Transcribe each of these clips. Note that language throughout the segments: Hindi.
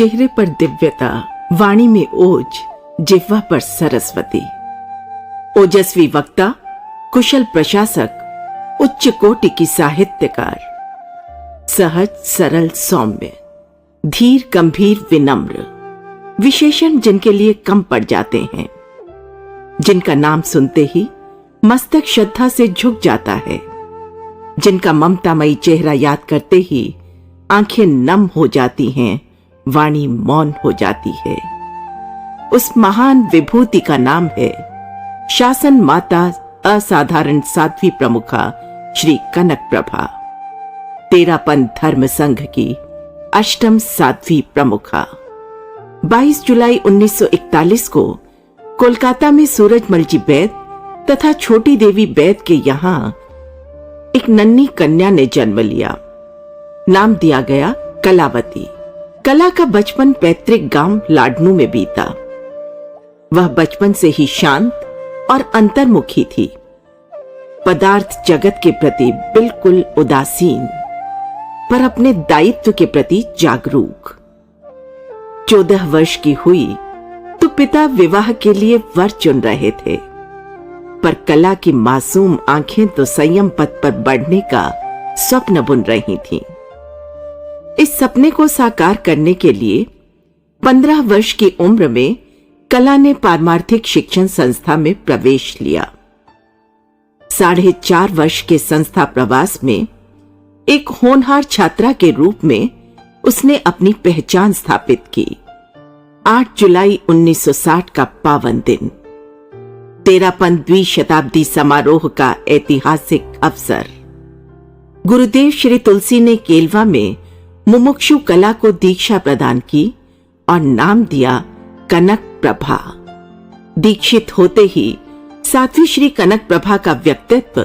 चेहरे पर दिव्यता, वाणी में ओज, जिह्वा पर सरस्वती। ओजस्वी वक्ता, कुशल प्रशासक, उच्च कोटि की साहित्यकार, सहज सरल सौम्य, धीर गंभीर विनम्र, विशेषण जिनके लिए कम पड़ जाते हैं, जिनका नाम सुनते ही मस्तक श्रद्धा से झुक जाता है, जिनका ममतामयी चेहरा याद करते ही आंखें नम हो जाती हैं, वाणी मौन हो जाती है। उस महान विभूति का नाम है शासन माता असाधारण साध्वी प्रमुखा श्री कनक प्रभा, तेरापंथ धर्म संघ की अष्टम साध्वी प्रमुखा। 22 जुलाई 1941 को कोलकाता में सूरजमल जी बैद तथा छोटी देवी बैद के यहां एक नन्ही कन्या ने जन्म लिया। नाम दिया गया कलावती। कला का बचपन पैतृक गांव लाडनू में बीता। वह बचपन से ही शांत और अंतर्मुखी थी, पदार्थ जगत के प्रति बिल्कुल उदासीन, पर अपने दायित्व के प्रति जागरूक। 14 वर्ष की हुई तो पिता विवाह के लिए वर चुन रहे थे, पर कला की मासूम आंखें तो संयम पथ पर बढ़ने का स्वप्न बुन रही थीं। इस सपने को साकार करने के लिए 15 वर्ष की उम्र में कला ने पारमार्थिक शिक्षण संस्था में प्रवेश लिया। 4.5 वर्ष के संस्था प्रवास में एक होनहार छात्रा के रूप में उसने अपनी पहचान स्थापित की। 8 जुलाई 1960 का पावन दिन, तेरापंथ द्विशताब्दी समारोह का ऐतिहासिक अवसर। गुरुदेव श्री तुलसी ने केलवा में मुमुक्षु कला को दीक्षा प्रदान की और नाम दिया कनक प्रभा। दीक्षित होते ही साध्वी श्री कनक प्रभा का व्यक्तित्व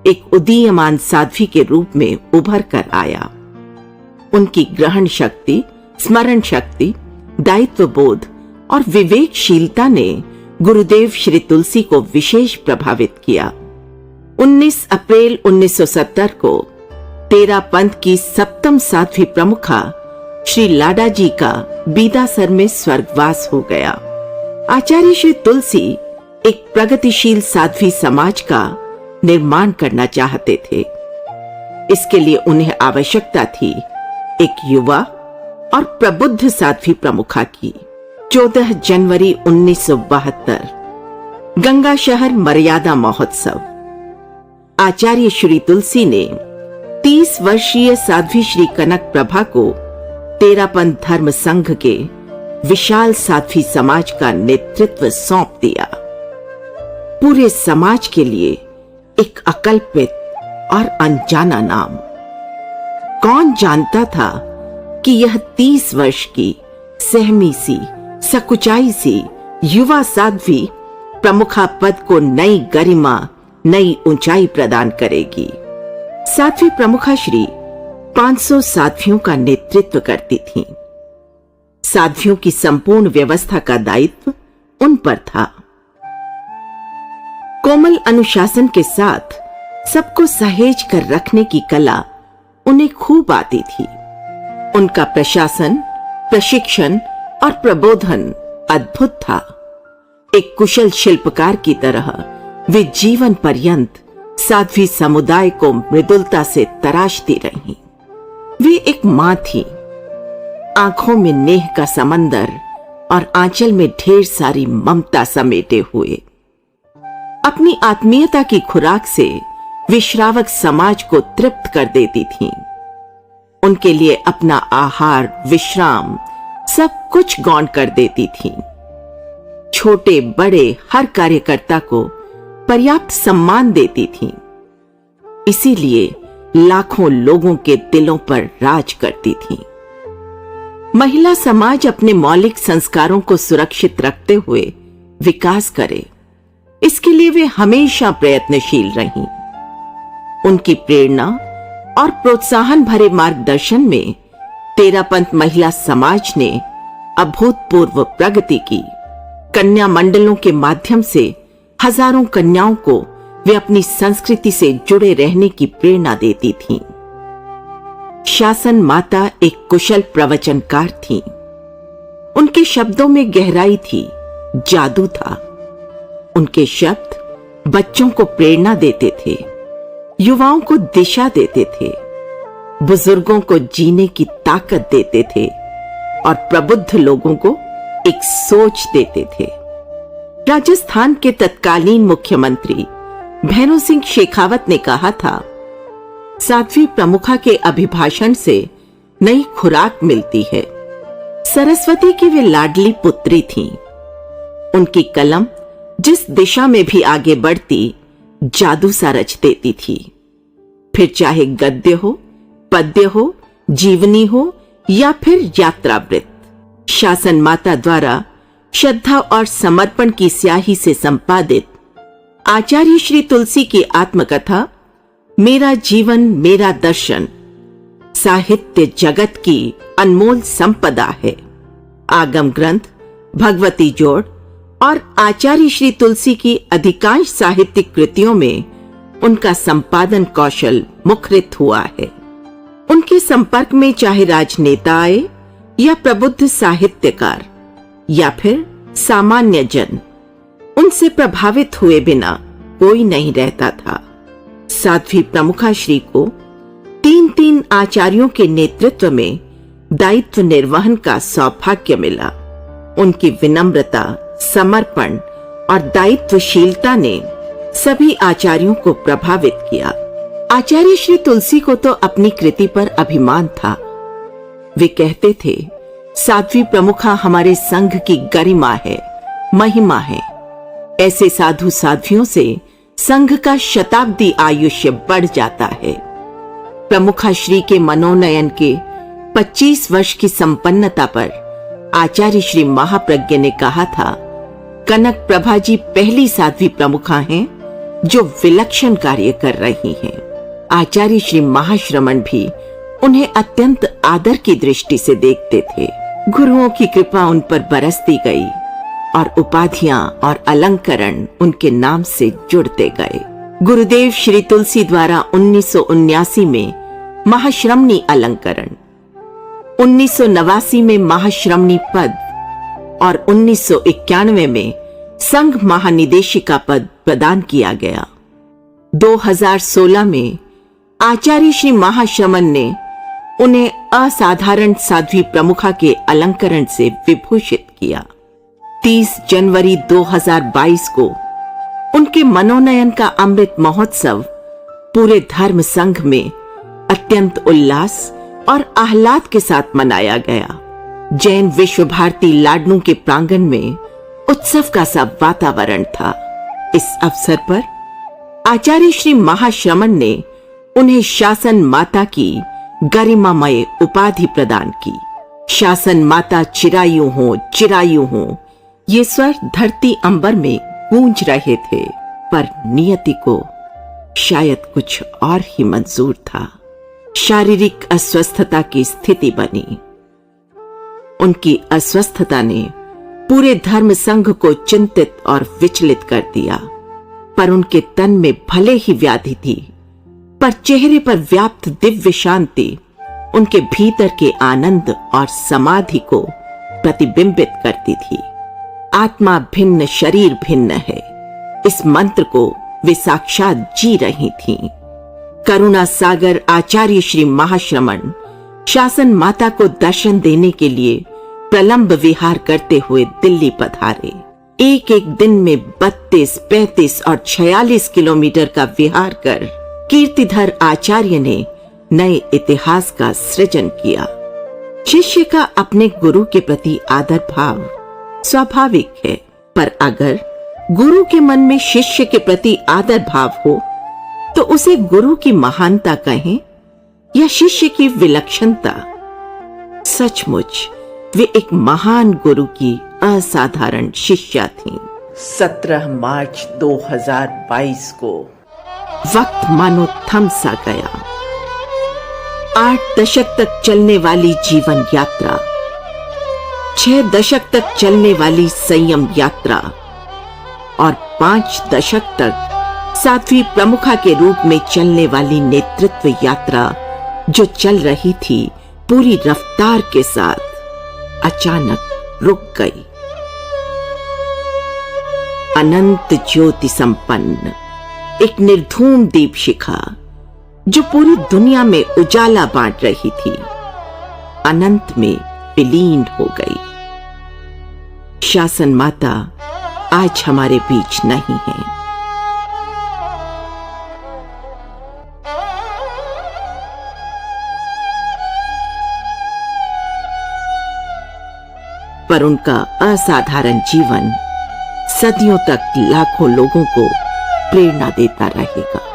एक उदीयमान साध्वी के रूप में उभर कर आया। उनकी ग्रहण शक्ति, स्मरण शक्ति, दायित्व बोध और विवेकशीलता ने गुरुदेव श्री तुलसी को विशेष प्रभावित किया। 19 अप्रैल 1970 को तेरापंथ की सप्तम साध्वी प्रमुखा श्री लाडा जी का बीदासर में स्वर्गवास हो गया। आचार्य श्री तुलसी एक प्रगतिशील साध्वी समाज का निर्माण करना चाहते थे। इसके लिए उन्हें आवश्यकता थी एक युवा और प्रबुद्ध साध्वी प्रमुखा की। 14 जनवरी 1972 गंगा शहर मर्यादा महोत्सव। आचार्य श्री तुलसी ने 30 वर्षीय साध्वी श्री कनक प्रभा को तेरापंथ धर्म संघ के विशाल साध्वी समाज का नेतृत्व सौंप दिया। पूरे समाज के लिए एक अकल्पित और अनजाना नाम। कौन जानता था कि यह 30 वर्ष की सहमी सी, सकुचाई सी युवा साध्वी प्रमुखा पद को नई गरिमा, नई ऊंचाई प्रदान करेगी। साध्वी प्रमुखा श्री 500 साध्वियों का नेतृत्व करती थीं। साध्वियों की संपूर्ण व्यवस्था का दायित्व उन पर था। कोमल अनुशासन के साथ सबको सहेज कर रखने की कला उन्हें खूब आती थी। उनका प्रशासन, प्रशिक्षण और प्रबोधन अद्भुत था। एक कुशल शिल्पकार की तरह वे जीवन पर्यंत साध्वी समुदाय को मृदुलता से तराशती रहीं। वे एक मां थी, आंखों में नेह का समंदर और आंचल में ढेर सारी ममता समेटे हुए। अपनी आत्मीयता की खुराक से वे श्रावक समाज को तृप्त कर देती थीं। उनके लिए अपना आहार, विश्राम सब कुछ गौण कर देती थीं। छोटे बड़े हर कार्यकर्ता को पर्याप्त सम्मान देती थीं। इसीलिए लाखों लोगों के दिलों पर राज करती थीं। महिला समाज अपने मौलिक संस्कारों को सुरक्षित रखते हुए विकास करे, इसके लिए वे हमेशा प्रयत्नशील रहीं। उनकी प्रेरणा और प्रोत्साहन भरे मार्गदर्शन में तेरापंथ महिला समाज ने अभूतपूर्व प्रगति की। कन्या मंडलों के माध्यम से हजारों कन्याओं को वे अपनी संस्कृति से जुड़े रहने की प्रेरणा देती थीं। शासन माता एक कुशल प्रवचनकार थीं। उनके शब्दों में गहराई थी, जादू था। उनके शब्द बच्चों को प्रेरणा देते थे, युवाओं को दिशा देते थे, बुजुर्गों को जीने की ताकत देते थे और प्रबुद्ध लोगों को एक सोच देते थे। राजस्थान के तत्कालीन मुख्यमंत्री भैरों सिंह शेखावत ने कहा था, साध्वी प्रमुखा के अभिभाषण से नई खुराक मिलती है। सरस्वती की वे लाडली पुत्री थीं। उनकी कलम जिस दिशा में भी आगे बढ़ती, जादू सा रच देती थी। फिर चाहे गद्य हो, पद्य हो, जीवनी हो या फिर यात्रावृत्त। शासन माता द्वारा श्रद्धा और समर्पण की स्याही से संपादित आचार्य श्री तुलसी की आत्मकथा मेरा जीवन मेरा दर्शन साहित्य जगत की अनमोल संपदा है। आगम ग्रंथ, भगवती जोड़ और आचार्य श्री तुलसी की अधिकांश साहित्यिक कृतियों में उनका संपादन कौशल मुखरित हुआ है। उनके संपर्क में चाहे राजनेता आए या प्रबुद्ध साहित्यकार या फिर सामान्य जन, उनसे प्रभावित हुए बिना कोई नहीं रहता था। साध्वी प्रमुखा श्री को 3 आचार्यों के नेतृत्व में दायित्व निर्वहन का सौभाग्य मिला। उनकी विनम्रता, समर्पण और दायित्वशीलता ने सभी आचार्यों को प्रभावित किया। आचार्य श्री तुलसी को तो अपनी कृति पर अभिमान था। वे कहते थे, साध्वी प्रमुखा हमारे संघ की गरिमा है, महिमा है। ऐसे साधु साध्वियों से संघ का शताब्दी आयुष्य बढ़ जाता है। प्रमुखा श्री के मनोनयन के 25 वर्ष की संपन्नता पर आचार्य श्री महाप्रज्ञ ने कहा था, कनक प्रभा जी पहली साध्वी प्रमुखा हैं जो विलक्षण कार्य कर रही हैं। आचार्य श्री महाश्रमण भी उन्हें अत्यंत आदर की दृष्टि से देखते थे। गुरुओं की कृपा उन पर बरसती गई और उपाधियां और अलंकरण उनके नाम से जुड़ते गए। गुरुदेव श्री तुलसी द्वारा 1979 में महाश्रमणी अलंकरण, 1989 में महाश्रमणी पद और 1991 में संघ महानिदेशिका पद प्रदान किया गया। 2016 में आचार्य श्री महाश्रमण ने उन्हें असाधारण साध्वी प्रमुखा के अलंकरण से विभूषित किया। 30 जनवरी 2022 को उनके मनोनयन का अमृत महोत्सव पूरे धर्म संघ में अत्यंत उल्लास और आह्लाद के साथ मनाया गया। जैन विश्व भारती लाडनू के प्रांगण में उत्सव का सा वातावरण था। इस अवसर पर आचार्य श्री महाश्रमण ने उन्हें शासन माता की गरिमामय उपाधि प्रदान की। शासन माता चिरायु हो, चिरायु हो, ये स्वर धरती अंबर में गूंज रहे थे, पर नियति को शायद कुछ और ही मंजूर था। शारीरिक अस्वस्थता की स्थिति बनी। उनकी अस्वस्थता ने पूरे धर्म संघ को चिंतित और विचलित कर दिया। पर उनके तन में भले ही व्याधि थी, पर चेहरे पर व्याप्त दिव्य शांति उनके भीतर के आनंद और समाधि को प्रतिबिंबित करती थी। आत्मा भिन्न, शरीर भिन्न है, इस मंत्र को वे साक्षात जी रही थीं। करुणा सागर आचार्य श्री महाश्रमण शासन माता को दर्शन देने के लिए प्रलंब विहार करते हुए दिल्ली पधारे। एक एक दिन में 32, 35 और 46 किलोमीटर का विहार कर कीर्तिधर आचार्य ने नए इतिहास का सृजन किया। शिष्य का अपने गुरु के प्रति आदर भाव स्वाभाविक है, पर अगर गुरु के मन में शिष्य के प्रति आदर भाव हो तो उसे गुरु की महानता कहें या शिष्य की विलक्षणता। सचमुच वे एक महान गुरु की असाधारण शिष्या थीं। 17 मार्च 2022 को वक्त मानो थम सा गया। 8 दशक तक चलने वाली जीवन यात्रा, 6 दशक तक चलने वाली संयम यात्रा और 5 दशक तक साध्वी प्रमुखा के रूप में चलने वाली नेतृत्व यात्रा जो चल रही थी पूरी रफ्तार के साथ, अचानक रुक गई। अनंत ज्योति संपन्न एक निर्धूम दीप शिखा जो पूरी दुनिया में उजाला बांट रही थी, अनंत में विलीन हो गई। शासन माता आज हमारे बीच नहीं है। पर उनका असाधारण जीवन सदियों तक लाखों लोगों को प्रेरणा देता रहेगा।